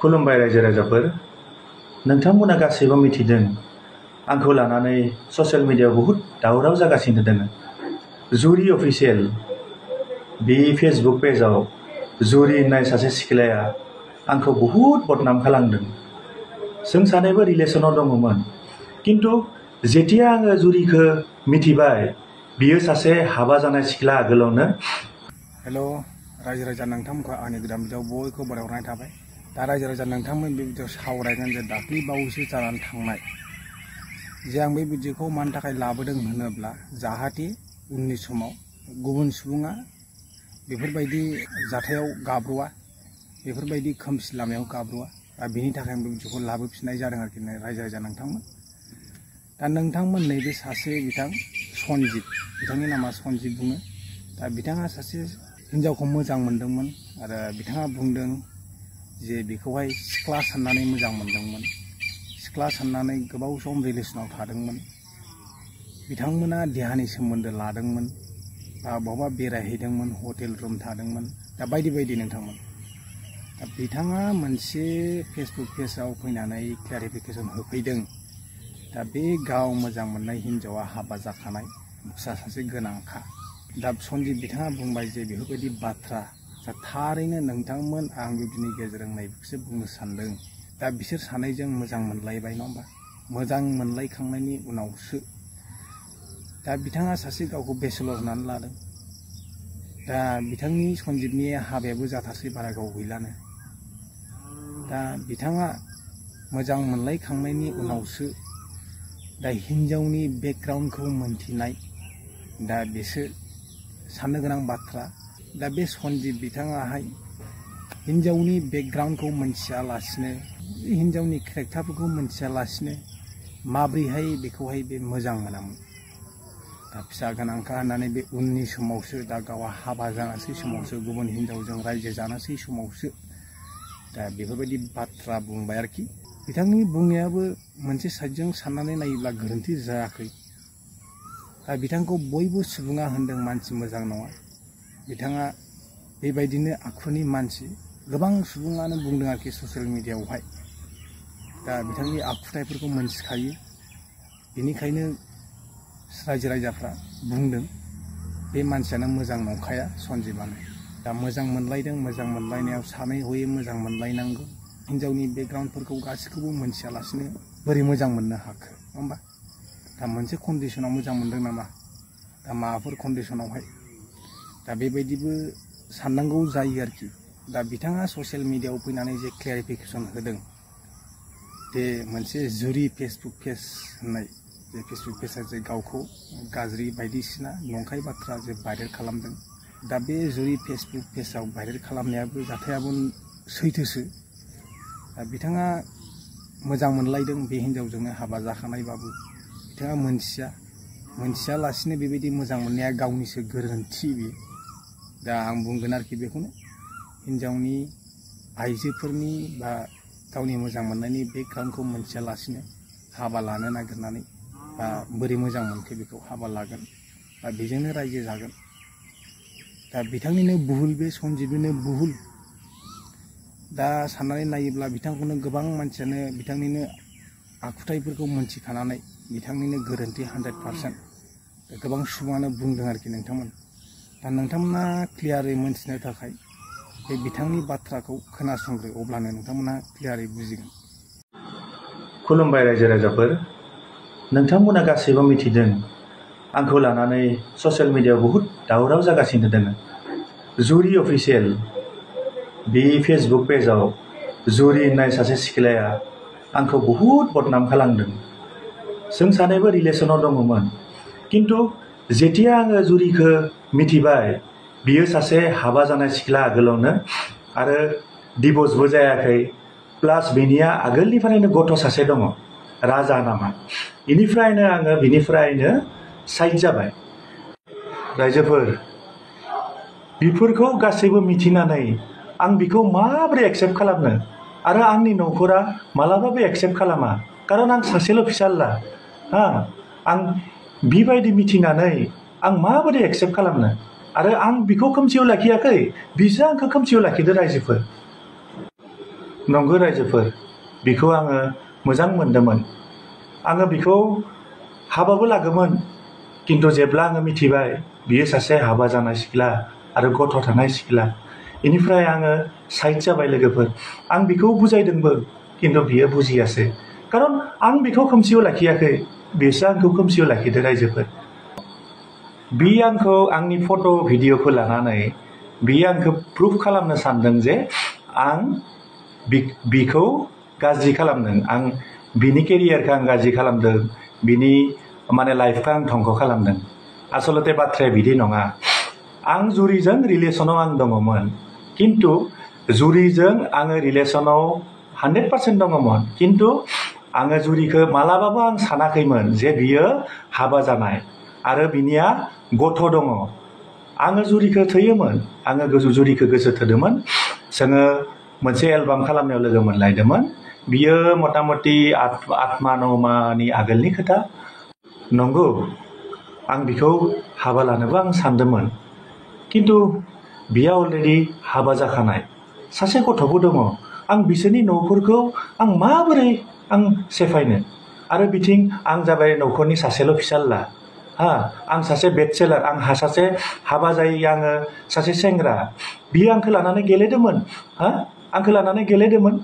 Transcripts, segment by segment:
खुलुमबाय रायजो राजाफोर। नोंथांमोना गासैबो मिथिदों आंखौ लानानै ससियेल मिडियायाव बहुद दावराव जागासिनो दङ। जुरि अफिसियेल बे फेसबुक पेजाव जुरि होननाय सासे सिख्लाया आंखौ बहुद बदनाम खालामदों। जों सानैबो रिलेसनाव दङमोन, किन्तु जेतिया आङो जुरिखौ मिथिबाय बियो सासे हाबा जानाय सिख्ला आगोलावनो। हेलो रायजो राजा नोंथांमोनखौ आंनि गोदान भिडिअ बयखौ बरायहरनाय थाबाय। दा रायजो राजा नोंथांमोन बे भिडिअ सावरायगोन जे दाख्लै बावैसो जानानै थांनाय जे आं बे भिडिअखौ मानि थाखाय लाबोदों होनोब्ला जाहाथे उननि समाव गुबुन सुबुङा बेफोरबायदि जाथायाव गाब्र'आ, बेफोरबायदि खोमसि लामायाव गाब्र'आ। दा बेनि थाखाय बे भिडिअखौ लाबोफिननाय जादों आरोखि रायजो राजा नोंथांमोन। दा नोंथांमोन नैबे सासे बिथां सनजित, बिथांनि नामा सनजित बुङो। दा बिथाङा सासे हिन्जावखौ मोजां मोनदोंमोन आरो बिथाङा बुंदों जे बेखौहाय सिख्ला साननानै मोजां मोनदोंमोन, सिख्ला साननानै गोबाव सम रिलेसनाव थादोंमोन। बिथांमोना देहानि सोमोन्दो लादोंमोन बा बहाबा बेरायहैदोंमोन, हटेल रुम थादोंमोन, दा बायदि बायदि नोंथांमोन। दा बिथाङा मोनसे फेसबुक पेजाव फैनानै क्लारिफिकेसन होफैदों। दा बे गाव मोजां मोननाय हिन्जावा हाबा जाखानाय, फिसा सासे गोनांखा। दा सनजित बिथाङा बुंबाय जे बेफोरबायदि बाथ्रा दा थारैनो नोंथांमोन आं बिनि गेजेरजों नैबेखौसो बुंनो सानदों। दा बिसोर सानैजों मोजां मोनलायबाय नङा होमबा? मोजां मोनलायखांनायनि उनावसो दा बिथाङा सासे गावखौ बेचेलर होननानै लादों। दा बिथांनि सनजितनि हाबायाबो जाथारसै, बारा गोबाव गैलानो। दा बिथाङा मोजां मोनलायखांनायनि उनावसो दा हिन्जावनि बेकग्राउन्डखौ मोनथिनाय, दा बेसो साननो गोनां बाथ्रा। दा बे सनजित बिथाङाहाय हिन्जावनि बेकग्राउन्डखौ मोनथियालासिनो, हिन्जावनि केरेक्टारफोरखौ मोनथियालासिनो माब्रैहाय बेखौहाय बे मोजां मोनामोन। दा फिसा गोनांखा होननानै बे उननि समावसो, दा गावहा हाबा जानोसै समावसो, गुबुन हिन्जावजों रायजो जानोसै समावसो दा बेफोरबायदि बाथ्रा बुंबाय आरोखि। बिथांनि बुंनायाबो मोनसे साइडजों साननानै नायोब्ला गोरोन्थि जायाखै। दा बिथांखौ बयबो सुबुङा होनदों मानसि मोजां नङा, बिथाङा बेबायदिनो आखुनि मानसि। गोबां सुबुङानो बुंदों आरोखि ससियेल मिडियायावहाय। दा बिथांनि आखुथायफोरखौ मोनथिखायो, बेनिखायनो रायजो राजाफ्रा बुंदों बे मानसियानो मोजां नंखाया सनजितआनो। दा मोजां मोनलायदों, मोजां मोनलायनायाव सानै हयै मोजां मोनलायनांगौ। हिन्जावनि बेकग्राउन्डफोरखौ गासैखौबो मोनथियालासिनो बोरै मोजां मोननो हाखो नङा होमबा? दा मोनसे कन्डिसनाव मोजां मोनदों नामा? दा माबाफोर कन्डिसनावहाय दा बेबायदिबो साननांगौ जायो आरोखि। दा बिथाङा ससियेल मिडियायाव फैनानै जे क्लेरिफिकेसन होदों, बे मोनसे जुरि फेसबुक पेज होननाय जे फेसबुक पेजआ जे गावखौ गाज्रि बायदिसिना नंखाय बाथ्रा जे भाइरेल खालामदों। दा बे जुरि फेसबुक पेजाव भाइरेल खालामनायाबो जाथायाबो सैथोसो। दा बिथाङा मोजां मोनलायदों बे हिन्जावजोंनो, हाबा जाखानायबाबो बिथाङा मोनथियालासिनो बेबायदि मोजां मोननाया गावनिसो गोरोन्थि बियो। दा आं बुंगोन आरोखि बेखौनो, हिन्जावनि आइजोफोरनि बा गावनि मोजां मोननायनि बेकग्राउन्डखौ मोनथियालासिनो हाबा लानो नागिरनानै बा बोरै मोजां मोनखो बेखौ हाबा लागोन बा बेजोंनो रायजो जागोन। दा बिथांनिनो भुल, बे सनजितनिनो भुल। दा साननानै नायोब्ला बिथांखौनो गोबां मानसियानो बिथांनिनो आखुथायफोरखौ मोनथिखानानै बिथांनिनो गोरोन्थि 100%। गोबां सुबुङानो बुंदों आरोखि नोंथांमोन। दा नोंथांमोना क्लियारै मोनथिनो थाखाय बे बिथांनि बाथ्राखौ खोनासंग्रो, अब्लानो नोंथांमोना क्लियारै बुजिगोन। खुलुमबाय रायजो राजाफोर। नोंथांमोना गासैबो मिथिदों आंखौ लानानै ससियेल मिडियायाव बहुद दावराव जागासिनो दङ। जुरि अफिसियेल बे फेसबुक पेजाव जुरि होननाय सासे सिख्लाया आंखौ बहुद बदनाम खालामदों। जों सानैबो रिलेसनाव दङमोन, किन्तु जेतिया आङो जुरिखौ मिथिबाय बियो सासे हाबा जानाय सिख्ला आगोलावनो आरो डिभर्सबो जायाखै, प्लास बिनिया आगोलनिफ्रायनो गथ' सासे दङ, राजा नामा। बेनिफ्रायनो आङो बिनिफ्रायनो साइड जाबाय। रायजोफोर, बेफोरखौ गासैबो मिथिनानै आं बिखौ माबोरै एक्सेप्ट खालामनो? आरो आंनि न'खरा मालाबाबो एक्सेप्ट खालामा, खारन आं सासेल' फिसाला। आं बेबायदि मिथिनानै आं माबोरै एक्सेप्ट खालामनो? आरो आं बिखौ खोमसियाव लाखियाखै, बिसो आंखौ खोमसियाव लाखिदो रायजोफोर। नंगौ रायजोफोर, बिखौ आङो मोजां मोनदोंमोन। आङो बिखौ हाबाबो लागोमोन, किन्तु जेब्ला आङो मिथिबाय बियो सासे हाबा जानाय सिख्ला आरो गथ' थानाय सिख्ला, इनिफ्राय आङो साइड जाबाय लोगोफोर। आं बिखौ बुजायदोंबो, किन्तु बियो बुजियासै। खारन आं बिखौ खोमसियाव लाखियाखै, बिसो आंखौ खोमसियाव लाखिदो रायजोफोर। बि आंखौ आंनि फट' भिडिअ'खौ लानानै बियो आंखौ प्रुफ खालामनो सानदों जे आं बिखौ गाज्रि खालामदों, आं बिनि केरियारखौ आं गाज्रि खालामदों, बिनि माने लाइफखौ आं धंख खालामदों। आसलते बाथ्राया बिदि नङा। आं जुरिजों रिलेसनाव आं दङमोन, किन्तु जुरिजों आङो रिलेसनाव 100% दङमोन, किन्तु आङो जुरिखौ मालाबाबो आं सानाखैमोन जे बियो हाबा जानाय आरो बिनिया गथ' दङ। आङो जुरिखौ थोयोमोन, आङो जुरिखौ गोसो थोदोंमोन। जोङो मोनसे एलबाम खालामनायाव लोगो मोनलायदोंमोन। बियो मथा मथि 8-9 माहनि आगोलनि खोथा। नंगौ, आं बिखौ हाबा लानोबो आं सानदोंमोन, किन्तु बियो अलरेडि हाबा जाखानाय, सासे गथ'बो दङ। आं बिसोरनि न'फोरखौ आं माबोरै आं सेफायनो? आरो बिथिं आं जाबाय न'खरनि सासेल' फिसाज्ला। आं सासे बेचेलार, आं सासे हाबा जायै, आङो सासे सेंग्रा। बियो आंखौ लानानै गेलेदोंमोन, आंखौ लानानै गेलेदोंमोन।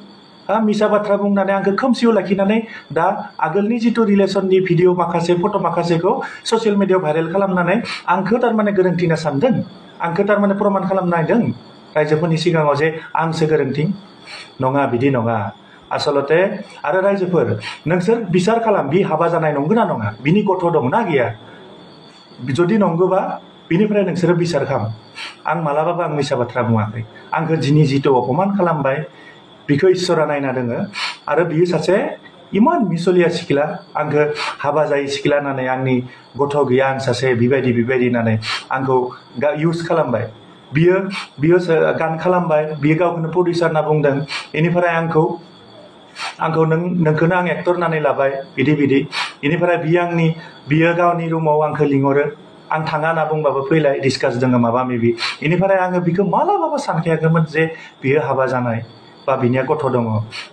मिसा बाथ्रा बुंनानै आंखौ खोमसियाव लाखिनानै दा आगोलनि जिथु रिलेसननि भिडिअ माखासे फट' माखासेखौ ससियेल मिडियायाव भाइरेल खालामनानै आंखौ थारमाने गोरोन्थि होनना सानदों, आंखौ थारमाने प्रमान खालामनो नायदों रायजोफोरनि सिगाङाव जे आंसो गोरोन्थि। नङा, बिदि नङा आसलते। आरो रायजोफोर, नोंसोर बिसार खालाम, बि हाबा जानाय नंगौना नङा, बिनि गथ' दंना गैया? जुदि नंगौबा बिनिफ्राय नोंसोरो बिसार खालाम। आं मालाबाबो आं मिसा बाथ्रा बुङाखै। आंखौ दिनै जिथु अपमान खालामबाय, बिखौ इसोरा नायना दोङो। आरो बियो सासे इमान मिसलिया सिख्ला, आंखौ हाबा जायै सिख्ला होननानै, आंनि गथ' गैया, आं सासे बेबायदि होननानै आंखौ इउज खालामबाय। बियो गान खालामबाय, बियो गावखौनो प्रडिउसार होनना बुंदों। बेनिफ्राय आंखौ नोंखौनो आं एक्टर होननानै लाबाय, बिदि। बेनिफ्राय बियो गावनि रुमाव आंखौ लिंहरो। आं थाङा होनना बुंबाबो फैलाय, डिसकास दङ माबा माबि। बेनिफ्राय आङो बिखौ मालाबाबो सानखायाखैमोन जे बियो हाबा जानाय बा बिनिया गथ' दङ,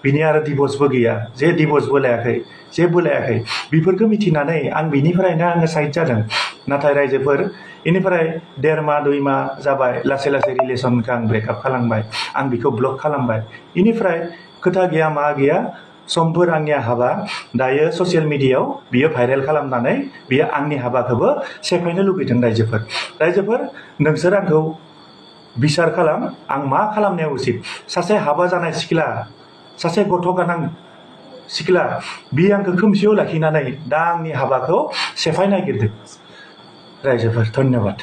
बिनिया आरो डिभर्सबो गैया, जे डिभर्सबो लायाखै, जेबो लायाखै। बेफोरखौ मिथिनानै आं बिनिफ्रायनो आङो साइड जादों। नाथाय रायजोफोर, बेनिफ्राय 1.5 माह 2 माह जाबाय, लासै रिलेसनखौ आं ब्रेकआप खालामबाय, आं बिखौ ब्लक खालामबाय। बेनिफ्राय खोथा गैया मा गैया, समफोर आंनिया हाबा, दायो ससियेल मिडियायाव बियो भाइरेल खालामनानै बियो आंनि हाबाखौबो सेफायनो लुगैदों। रायजोफोर, नोंसोर आंखौ बिसार खालाम, आं मा खालामनाया उचित? सासे हाबा जानाय सिख्ला, सासे गथ' गोनां सिख्ला, बियो आंखौ खोमसियाव लाखिनानै दा आंनि हाबाखौ सेफायनो नागिरदों। रायजोफोर, धन्यबाद।